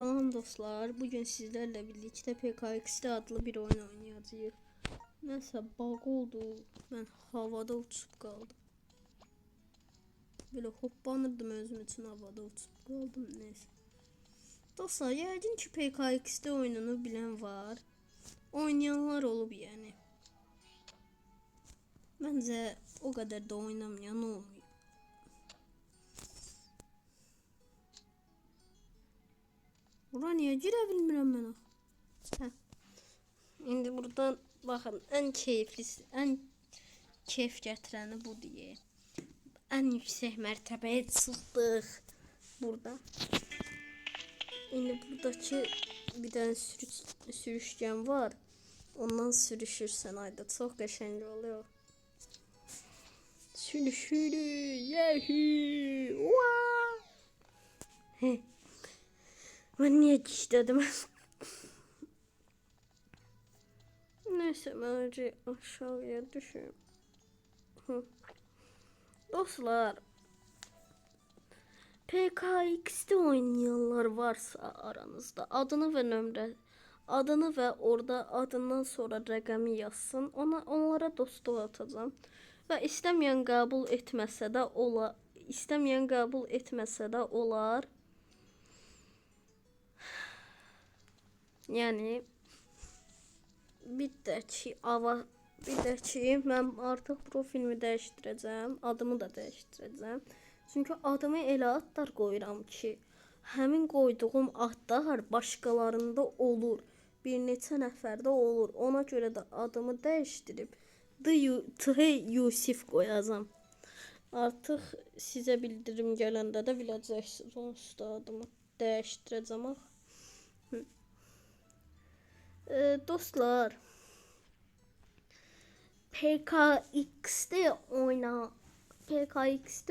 Tamam dostlar, bugün sizlerle birlikte PKX'de adlı bir oyun oynayacağız. Neyse bug oldu, ben havada uçup kaldım. Böyle hoppanırdım özüm için havada uçup kaldım, neyse. Dostlar, yəqin ki PKX'de oyununu bilen var. Oynayanlar olub yani. Bence o kadar da oynamayan olmuyor. Bura niye girebilmirəm mən axı? Hə. İndi buradan baxın, ən keyiflisi, ən keyif gətirəni bu diye. En yüksek mertebeye çıktık burada. Şimdi buradaki bir tane sürüşken var. Ondan sürüşürsen ayda çok qəşəng oluyor. Sürüşürü, yahoo, wow. Ben niye işledim? Neyse ben önce aşağıya düşeyim. Dostlar, PKX'de oynayanlar varsa aranızda adını ve orada adından sonra rəqəmi yazsın. Onlara dostluq atacağım. Və istəməyən qəbul etməsə də olar. Yəni bir də ki mən artıq profilimi dəyişdirəcəm, adımı da dəyişdirəcəm. Çünkü adımı elə adlar qoyuram ki, həmin qoyduğum adlar başqalarında olur. Bir neçə nəfərdə olur. Ona görə də adımı dəyişdirib Yusif qoyacağam. Artıq sizə bildirim gələndə də biləcəksiniz. Onsuz da adımı dəyişdirəcəm. Dostlar, PKX'de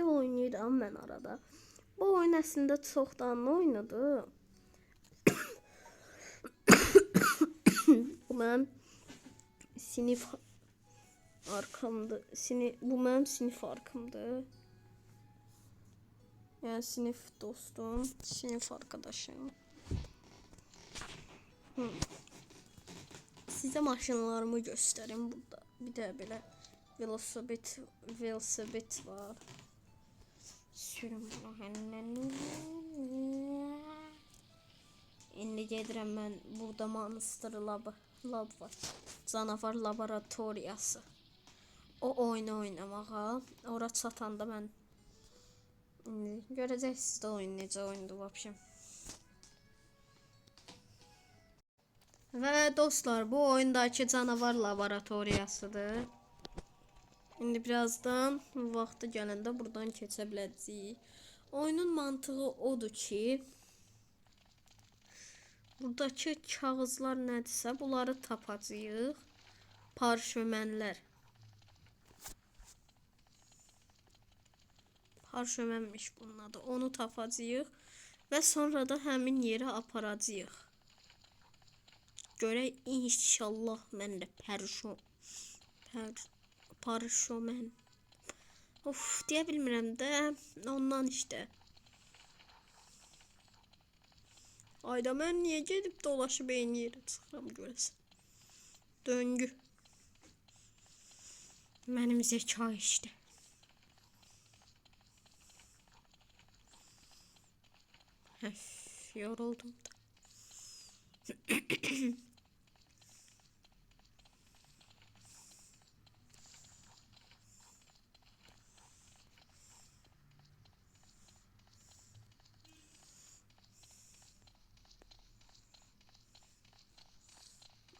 oynayıram mən arada. Bu oyun əslində çoxdan oynadım. Bu mənim sinif arkamda. Bu mənim sinif arkamda. Yani sinif dostum, sinif arkadaşım. Size maşınlarımı göstereyim burada. Bir de böyle velosiped var. Sürüm. İndi gedirəm mən burada Monster Lab var. Canavar laboratoriyası. O oyunu oynamağa. Ora çatanda mən görəcəksiniz də oyun necə oyundur vəbşəm. Ve dostlar, bu oyundaki canavar laboratoriyasıdır. Şimdi birazdan vaxtı gələndə buradan keçə biləcəyik. Oyunun mantığı odur ki, buradaki kağızlar nədirsə bunları tapacağıq. Parşömənmiş bunun adı. Onu tapacağıq və sonra da həmin yerə aparacağıq. Göre inşallah mən də parşömən. Of, deyə bilmirəm də ondan işte. Ayda mən niyə gedib dolaşıb eyni yerə çıxıram görəsən. Döngü. Mənim zeka işte. Yoruldum da.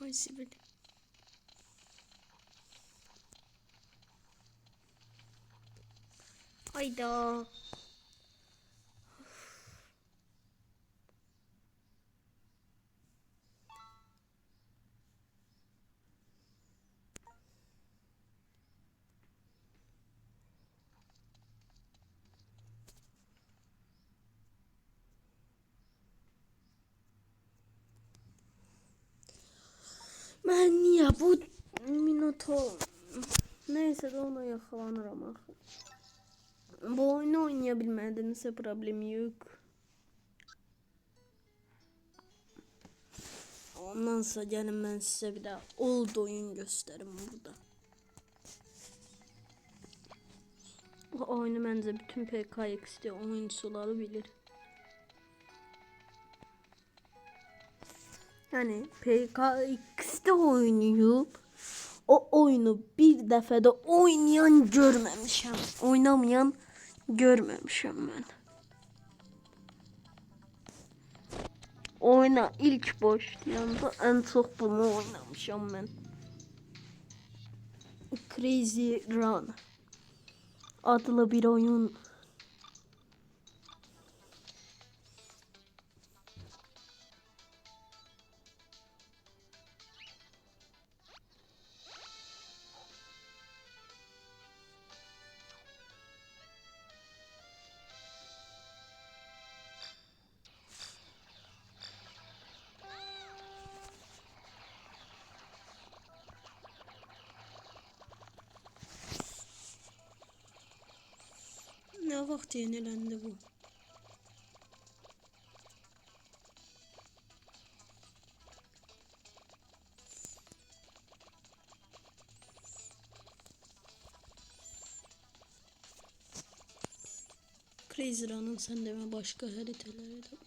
Ay Sibil. Hayda. Ben niye bu Minotaur neyse de ona yakalanırım axı. Bu oyunu oynayabilmədinizsə problemi yok. Ondansa gəlin mən sizə bir də old oyun göstərim burada. O oyunu məncə bütün PKXD oyuncuları bilir. Yani PKX'de oynayıp o oyunu bir dəfədə oynayan görməmişəm. Oynamayan görməmişəm mən. Oyuna ilk başlayanda en çok bunu oynamışam mən. Crazy Run adlı bir oyun. Ne vaxt yenilendi bu? Crazy Run'ın sen deme başka haritaları da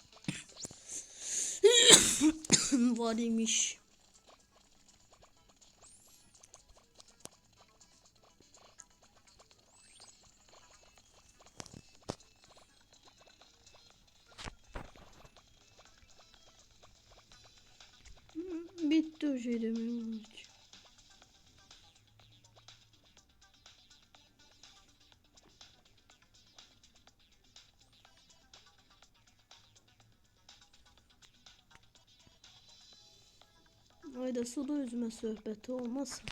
var imiş. Bitti o şey demem. Ayda suda üzme sohbeti olmasa.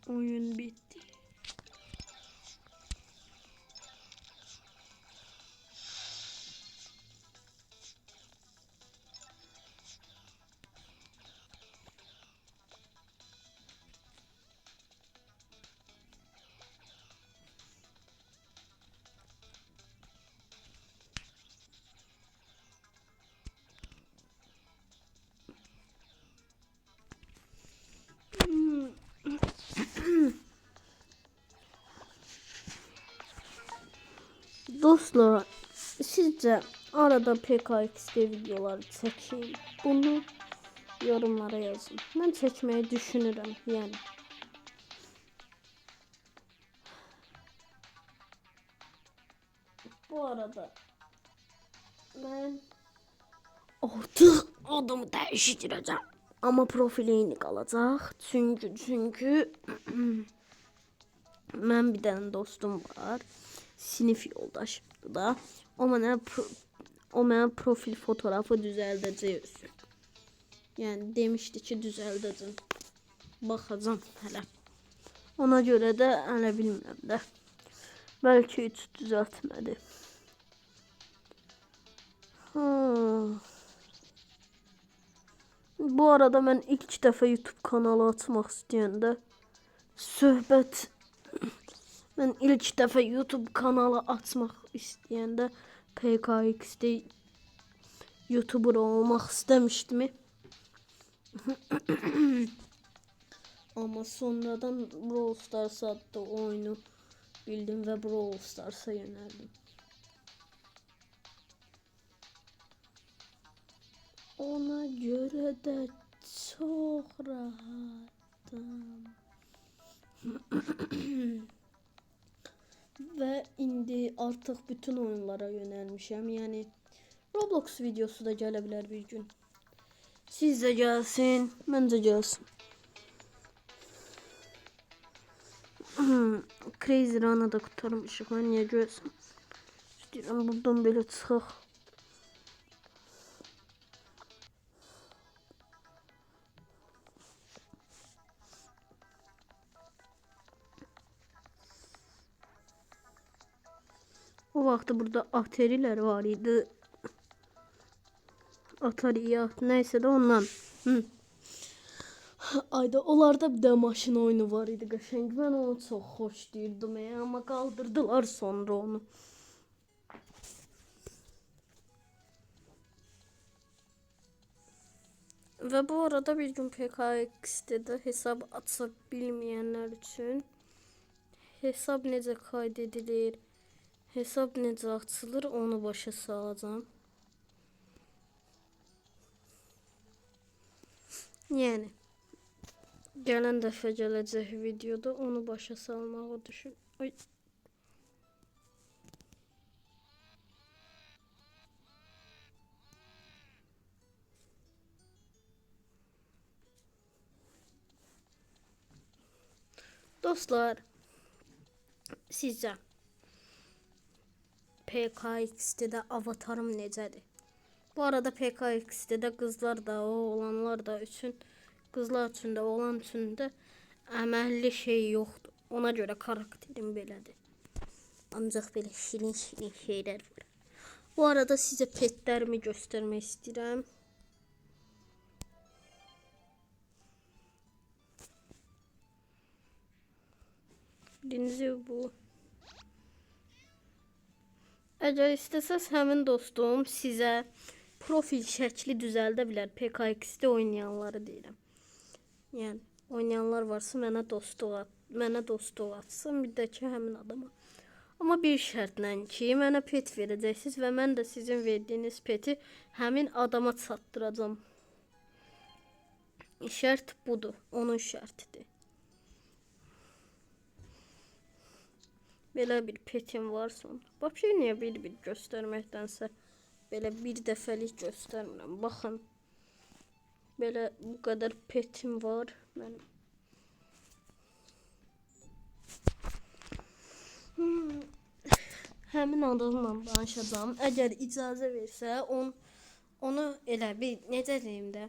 Oyun bitti. Dostlar, sizce arada PKX'de videolar çekeyim. Bunu yorumlara yazın. Ben çekmeyi düşünürüm yani. Bu arada ben artık adımı değiştireceğim. Ama profili yeni kalacak. Çünkü ben bir tane dostum var. Sinif yoldaşımdı da. O mənə profil fotoğrafı düzəldəcək özü. Yani demişdi ki düzəldəcəm. Baxacağım hələ. Ona göre de hələ bilmirəm də. Belki hiç düzeltmedi. Bu arada ben ilk defa YouTube kanalı açmak istəyəndə ben ilk defa YouTube kanalı açmak istəyəndə PKX'de YouTuber olmak istemiştim. Ama sonradan Brawl Stars adlı oyunu bildim ve Brawl Stars'a yöneldim. Ona göre de çok rahatım. Ve indi artık bütün oyunlara yönelmişim. Yani Roblox videosu da gelebilir bir gün. Siz de gelsin, bence gelsin. Crazy Run'a da kurtarmışıq. Ben niye görsün? İstəyirəm buradan böyle çıxaq. O vaxtı burada Atari'ler var idi. Atari neyse de ondan. Ayda onlarda bir de maşın oyunu var idi qəşəng. Ben onu çok hoş deyirdim ama kaldırdılar sonra onu. Ve bu arada bir gün PKX'de de hesab aça bilmeyenler için hesab necə kaydedilir, hesab necə açılır onu başa salacağım. Yani gələn dəfə gələcək videoda onu başa salmağı düşün. Ay. Dostlar, sizcə PKX'de də avatarım necədir? Bu arada PKX'de də qızlar da, oğlanlar da üçün, qızlar üçün də, oğlan üçün də əməlli şey yoxdur. Ona görə karakterim belədir. Ancaq belə şirin şeylər var. Bu arada sizə petlərimi göstərmək istəyirəm. Birincisi bu. Əgər istəsəz həmin dostum sizə profil şəkli düzəldə bilər. PKX'de oynayanları deyirəm. Yəni oynayanlar varsa mənə dostluq atsın, bir də ki həmin adama. Amma bir şərtlə ki, mənə pet verəcəksiniz və mən də sizin verdiyiniz peti həmin adama çatdıracağam. Şərt budur, onun şərtidir. Belə bir petim var sonra. Bax niyə bir göstərməkdənsə belə bir dəfəlik göstərmirəm. Baxın. Belə bu qədər petim var mənim. Həmin adamla danışacağım. Əgər icazə versə, onu elə bir necə deyim də.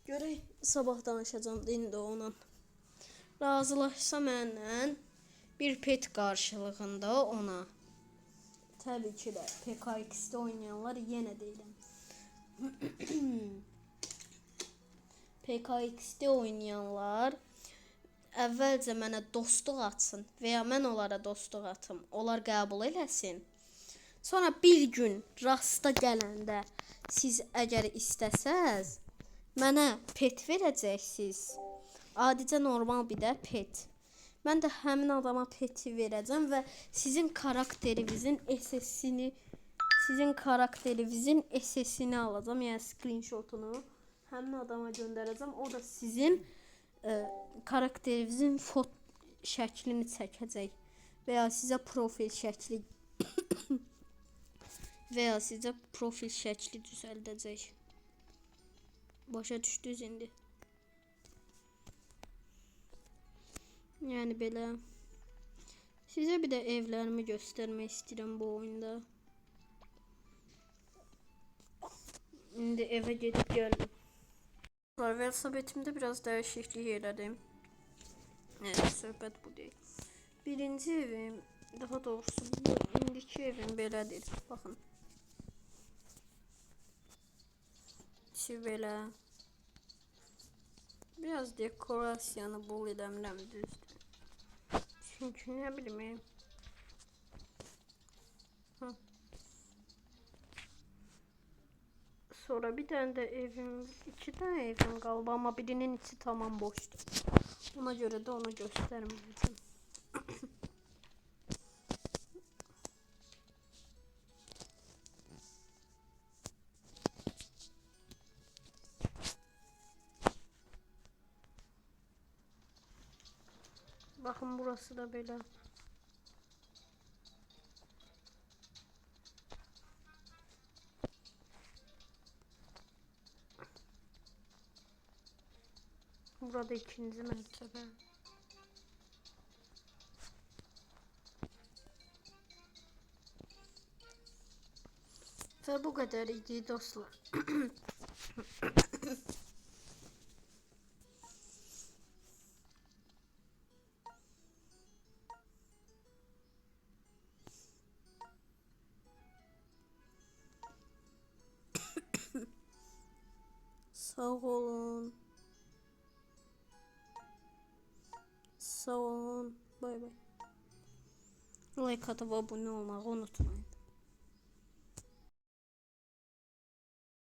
Görək sabah danışacağım indi ona. Razılaşsa məndən bir pet qarşılığında ona. Təbii ki də PKX'de oynayanlar yenə deyirəm. PKX'de oynayanlar əvvəlcə mənə dostluq atsın və ya mən onlara dostluq atım. Onlar qəbul eləsin. Sonra bir gün rasta gələndə siz əgər istəsəz mənə pet verəcəksiniz. Adicə normal bir də pet. Mən də həmin adama peti verəcəm və sizin karakterinizin SS'ini alacağım, yəni screenshotunu həmin adama göndərəcəm. O da sizin karakterinizin şəklini çəkəcək və ya sizə profil şəkli düzəldəcək. Başa düşdünüz indi? Yəni belə. Sizə bir də evlərimi göstərmək istəyirəm bu oyunda. İndi evə gedib gəldim. Velosipetimdə biraz dəyişiklik elədim. Söhbət bu deyil. Birinci evim, daha doğrusu bu indiki evim belədir. Baxın. İçi belə. Biraz dekorasiyanı bol eləmirəm, düzdür. Çünki nə bilməyim. Sonra bir tane de evim, 2 tane evim qaldı ama birinin içi tamam boştu. Ona göre de onu göstermeyeceğim. Bakın burası da böyle. Burada ikinci mertebe. Ve bu kadar idi dostlar. Sağ olun. Sağ olun. Bay bay. Like atıp abone olmayı unutmayın.